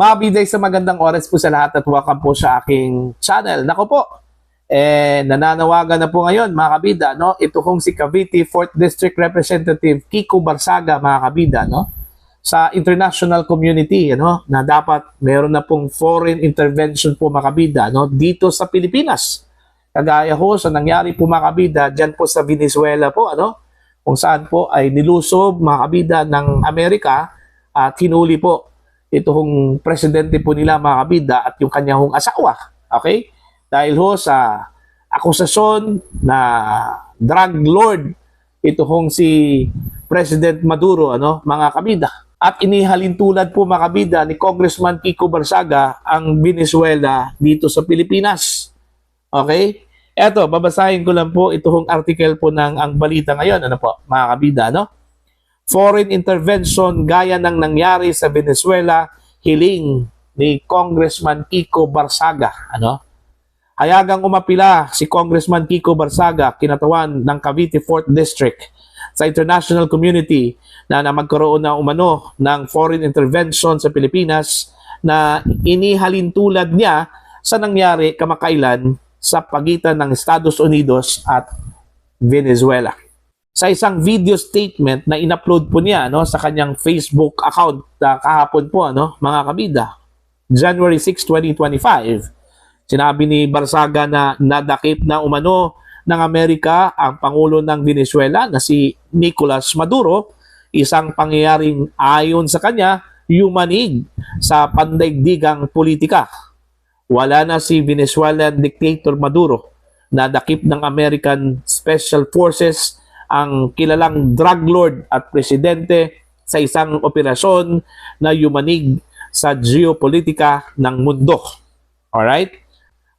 Mga biday, sa magandang oras po sa lahat at welcome po sa aking channel. Nako po, nananawagan na po ngayon mga kabida, no? Ito kong si Cavite 4th District Representative Kiko Barsaga, mga kabida, no? Sa international community, ano, na dapat meron na pong foreign intervention po mga kabida, no? Dito sa Pilipinas. Kagaya ho sa nangyari po mga kabida, dyan po sa Venezuela po, ano? Kung saan po ay nilusob mga kabida ng Amerika at hinuli po ito hong presidente po nila mga kabida at yung kanyang asawa. Okay? Dahil ho sa akusasyon na drug lord ito hong si President Maduro, ano, mga kabida. At inihalin tulad po mga kabida ni Congressman Kiko Barsaga ang Venezuela dito sa Pilipinas. Okay? Eto, babasahin ko lang po ito hong article po ng ang balita ngayon, ano po, mga kabida, no? Foreign intervention gaya ng nangyari sa Venezuela, hiling ni Congressman Kiko Barsaga. Ano? Hayagang umapila si Congressman Kiko Barsaga, kinatawan ng Cavite 4th District, sa international community na magkaroon na umano ng foreign intervention sa Pilipinas na inihalin tulad niya sa nangyari kamakailan sa pagitan ng Estados Unidos at Venezuela. Sa isang video statement na in-upload po niya, no, sa kanyang Facebook account kahapon po, ano, mga kabida, January 6, 2025, sinabi ni Barsaga na nadakip na umano ng Amerika ang Pangulo ng Venezuela na si Nicolas Maduro, isang pangyayaring ayon sa kanya yumanig sa pandaigdigang politika. Wala na si Venezuelan dictator Maduro, nadakip ng American Special Forces ang kilalang drug lord at presidente sa isang operasyon na yumanig sa geopolitika ng mundo. Alright?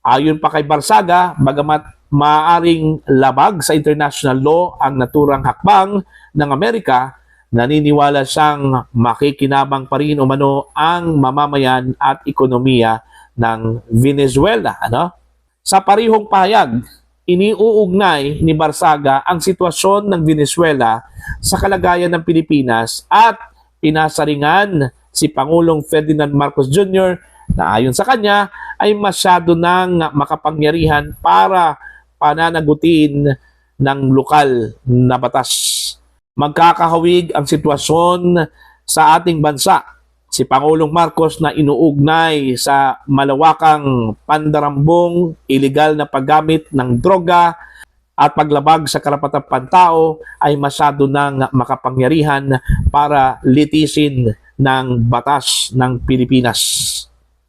Ayon pa kay Barsaga, bagamat maaaring labag sa international law ang naturang hakbang ng Amerika, naniniwala siyang makikinabang pa rin umano ang mamamayan at ekonomiya ng Venezuela. Ano? Sa parihong pahayag, iniuugnay ni Barsaga ang sitwasyon ng Venezuela sa kalagayan ng Pilipinas at pinasaringan si Pangulong Ferdinand Marcos Jr. na ayon sa kanya ay masyado nang makapangyarihan para pananagutin ng lokal na batas. Magkakahawig ang sitwasyon sa ating bansa. Si Pangulong Marcos na inuugnay sa malawakang pandarambong, iligal na paggamit ng droga at paglabag sa karapatang pantao ay masyado nang makapangyarihan para litisin ng batas ng Pilipinas.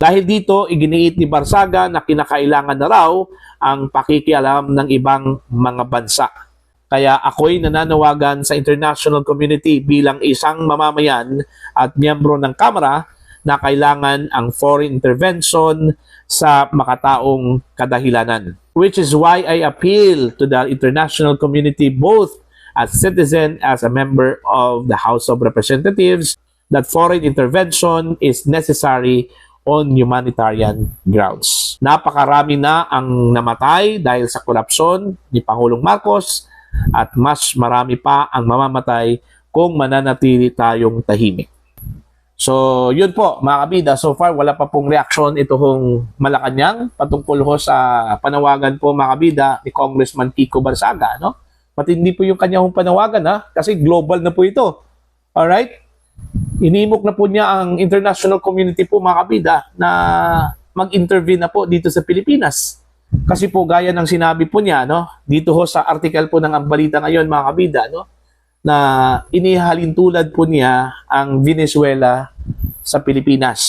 Dahil dito, iginiit ni Barsaga na kinakailangan na raw ang pakikialam ng ibang mga bansa. Kaya ako'y nananawagan sa international community bilang isang mamamayan at miyembro ng Kamara na kailangan ang foreign intervention sa makataong kadahilanan. Which is why I appeal to the international community both as citizen as a member of the House of Representatives that foreign intervention is necessary on humanitarian grounds. Napakarami na ang namatay dahil sa korupsyon ni Pangulong Marcos at mas marami pa ang mamamatay kung mananatili tayong tahimik. So, yun po mga kabida. So far, wala pa pong reaksyon ito hong Malacanang patungkol ho sa panawagan po mga kabida ni Congressman Kiko Barsaga. No? Matindi po yung kanyang panawagan, ha? Kasi global na po ito. Alright? Inimok na po niya ang international community po mga kabida na mag-intervene na po dito sa Pilipinas. Kasi po gaya ng sinabi po niya, no, dito ho sa article po ng ang balita ngayon mga kabida, no, na inihalin tulad po niya ang Venezuela sa Pilipinas.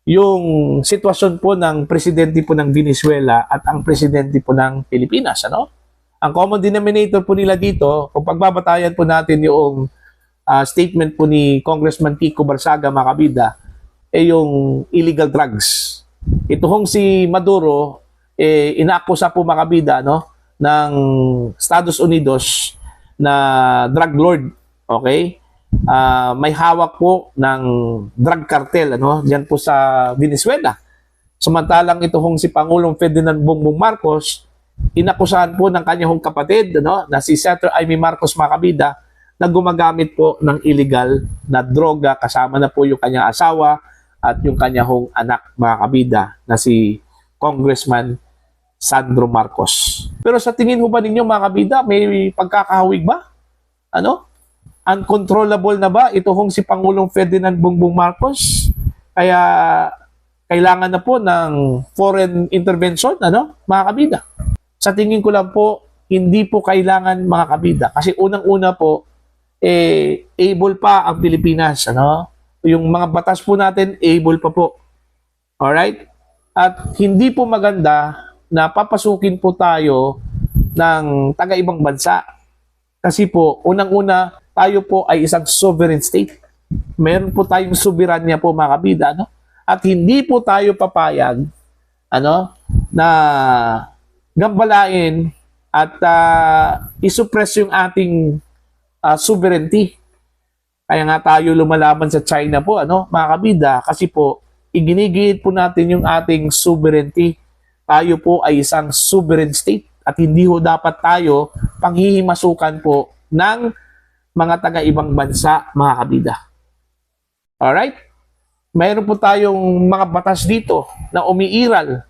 Yung sitwasyon po ng presidente po ng Venezuela at ang presidente po ng Pilipinas, ano? Ang common denominator po nila dito, kung pagbabatayan po natin yung statement po ni Congressman Kiko Barsaga mga kabida, yung illegal drugs. Ito hong si Maduro, inaakusa po mga kabida, no, ng Estados Unidos na drug lord, okay? May hawak po ng drug cartel, ano, diyan po sa Venezuela. Samantalang ito hong si Pangulong Ferdinand Bongbong Marcos, inakusahan po ng kanyang kapatid, ano, na si Senator Amy Marcos mga kabida, na gumagamit po ng illegal na droga kasama na po yung kanyang asawa at yung kanya hong anak, mga kabida, na si Congressman Sandro Marcos. Pero sa tingin ho ba ninyo, mga kabida, may pagkakahawig ba? Ano? Uncontrollable na ba ito hong si Pangulong Ferdinand Bongbong Marcos? Kaya kailangan na po ng foreign intervention, ano, mga kabida? Sa tingin ko lang po, hindi po kailangan, mga kabida. Kasi unang-una po, able pa ang Pilipinas, ano? Yung mga batas po natin, able pa po. Alright? At hindi po maganda na papasukin po tayo ng taga-ibang bansa. Kasi po, unang-una, tayo po ay isang sovereign state. Meron po tayong soberanya po, mga kabida, no? At hindi po tayo papayag, ano, na gambalain at isuppress yung ating sovereignty. Kaya nga tayo lumalaban sa China po, ano, mga kabida, kasi po, iginigit po natin yung ating sovereignty. Tayo po ay isang sovereign state at hindi ho dapat tayo panghihimasukan po ng mga taga-ibang bansa, mga kabida. Alright? Mayroon po tayong mga batas dito na umiiral.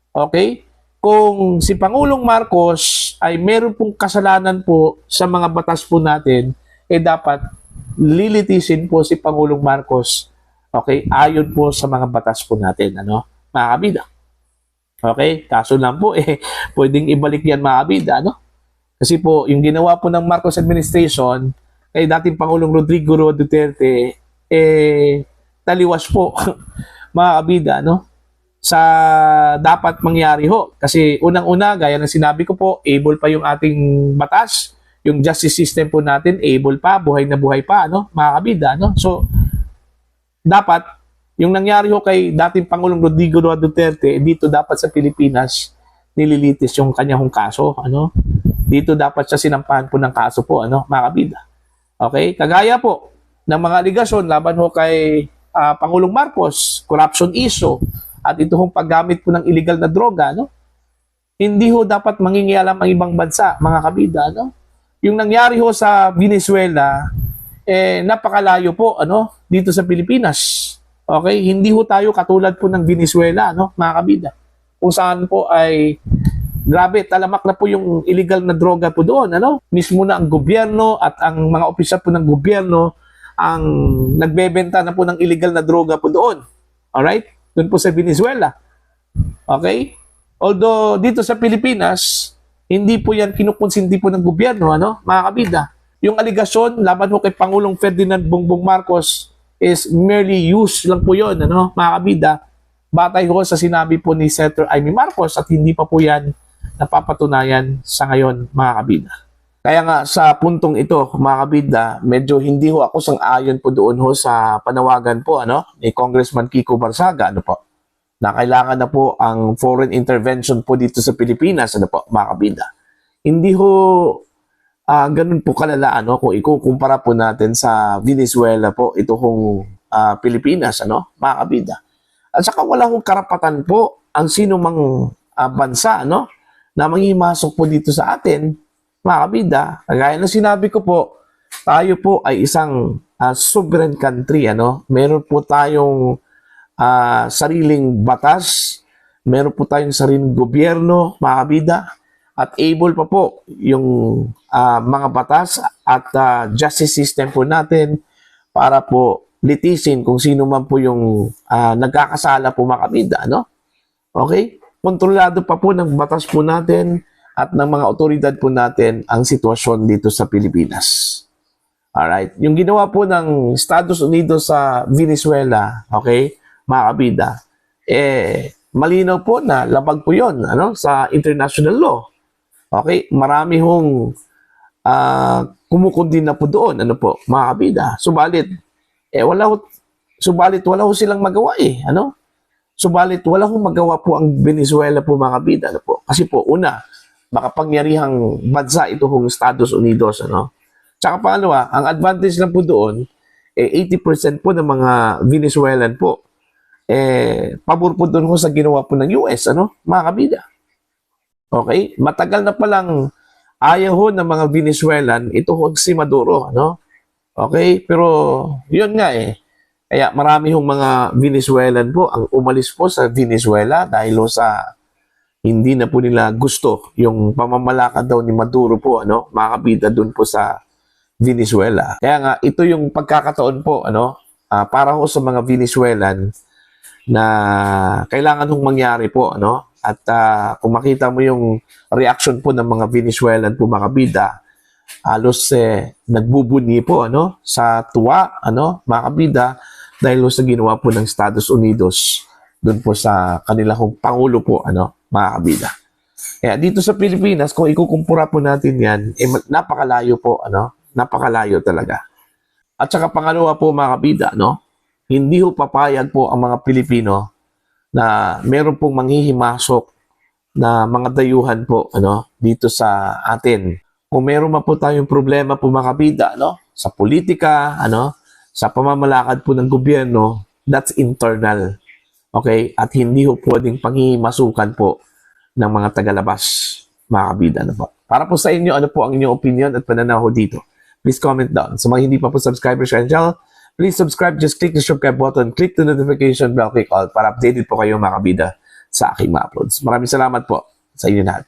Okay? Kung si Pangulong Marcos ay meron pong kasalanan po sa mga batas po natin, dapat lilitisin po si Pangulong Marcos, okay, ayon po sa mga batas po natin, ano, mga kabida. Okay? Kaso lang po, pwedeng ibalik yan, mga kabida, ano? Kasi po, yung ginawa po ng Marcos administration kay dating Pangulong Rodrigo Roa Duterte, taliwas po, mga kabida, no? Sa dapat mangyari ho. Kasi unang-una, gaya ng sinabi ko po, able pa yung ating batas, yung justice system po natin, able pa, buhay na buhay pa, no? Mga kabida, no? So, dapat, yung nangyari ho kay dating Pangulong Rodrigo Roa Duterte, dito dapat sa Pilipinas, nililitis yung kanyang kaso, ano? Dito dapat siya sinampahan po ng kaso po, ano? Mga kabida. Okay? Kagaya po ng mga aligasyon laban ho kay Pangulong Marcos, corruption issue, at ito hong paggamit po ng illegal na droga, no? Hindi ho dapat mangingialam ang ibang bansa, mga kabida, no? Yung nangyari ho sa Venezuela, napakalayo po, ano, dito sa Pilipinas. Okay? Hindi ho tayo katulad po ng Venezuela, no, mga kabida. Kung saan po ay grabe, talamak na po yung illegal na droga po doon, ano? Mismo na ang gobyerno at ang mga opisyal po ng gobyerno ang nagbebenta na po ng illegal na droga po doon. Alright? Doon po sa Venezuela. Okay? Although dito sa Pilipinas, hindi po yan kinukonsinti po ng gobyerno, ano, mga kabida. Yung aligasyon laban po kay Pangulong Ferdinand Bongbong Marcos is merely use lang po yun, ano, mga kabida. Batay ho sa sinabi po ni Senator Amy Marcos at hindi pa po yan napapatunayan sa ngayon, mga kabida. Kaya nga sa puntong ito, mga kabida, medyo hindi ho ako sang-ayon po doon ho sa panawagan po, ano, ni Congressman Kiko Barsaga, ano po, na kailangan na po ang foreign intervention po dito sa Pilipinas, ano po, mga kabida. Hindi ho ganun po kalala, ano, kung ikukumpara po natin sa Venezuela po, ito hong Pilipinas, ano, mga kabida. At saka wala hong karapatan po ang sino mang bansa, ano, na manghimasok po dito sa atin, mga kabida. Kagaya na sinabi ko po, tayo po ay isang sovereign country, ano. Meron po tayong sariling batas, meron po tayong sariling gobyerno, mga kabida, at able pa po yung mga batas at justice system po natin para po litisin kung sino man po yung nagkakasala po, mga kabida, no? Okay? Kontrolado pa po ng batas po natin at ng mga otoridad po natin ang sitwasyon dito sa Pilipinas. Alright? Yung ginawa po ng Estados Unidos sa Venezuela, okay, mga kabida, malinaw po na labag po yun, ano, sa international law. Okay? Marami hong kumukundin na po doon, ano po, mga kabida. Subalit wala ho silang magawa, ano? Subalit wala hong magawa po ang Venezuela po, mga kabida, ano po. Kasi po, una, makapangyarihang bansa ito hong Estados Unidos, ano? Tsaka pangalawa, ang advantage lang po doon, 80% po ng mga Venezuelan po, pabor po doon ho sa ginawa po ng US, ano? Mga kabida. Okay? Matagal na palang ayaw ho ng mga Venezuelan, ito ho si Maduro, ano? Okay? Pero, yun nga Kaya marami hong mga Venezuelan po ang umalis po sa Venezuela dahil sa hindi na po nila gusto yung pamamalakad daw ni Maduro po, mga kabida doon po sa Venezuela. Kaya nga, ito yung pagkakataon po, para ho sa mga Venezuelan na kailangan hong mangyari po, At kung makita mo yung reaction po ng mga Venezuelan po, mga kabida, halos nagbubuni po, sa tuwa, mga kabida, dahil sa ginawa po ng Estados Unidos doon po sa kanila kong Pangulo po, mga kabida. Kaya dito sa Pilipinas, kung ikukumpura po natin yan, napakalayo po, napakalayo talaga. At saka pangalawa po, mga kabida, hindi ho papayag po ang mga Pilipino na meron pong manghihimasok na mga dayuhan po, dito sa atin. Kung meron man po tayong problema po, mga kabida, sa politika, sa pamamalakad po ng gobyerno, that's internal. Okay? At hindi ho pwedeng panghihimasukan po ng mga tagalabas, mga kabida. Para po sa inyo, ano po ang inyong opinion at pananaw ho dito? Please comment down. Sa mga hindi pa po subscribers sa channel, please subscribe. Just click the subscribe button, click the notification bell, click all para updated po kayo, mga kabida, sa aking mga uploads. Maraming salamat po sa inyo lahat.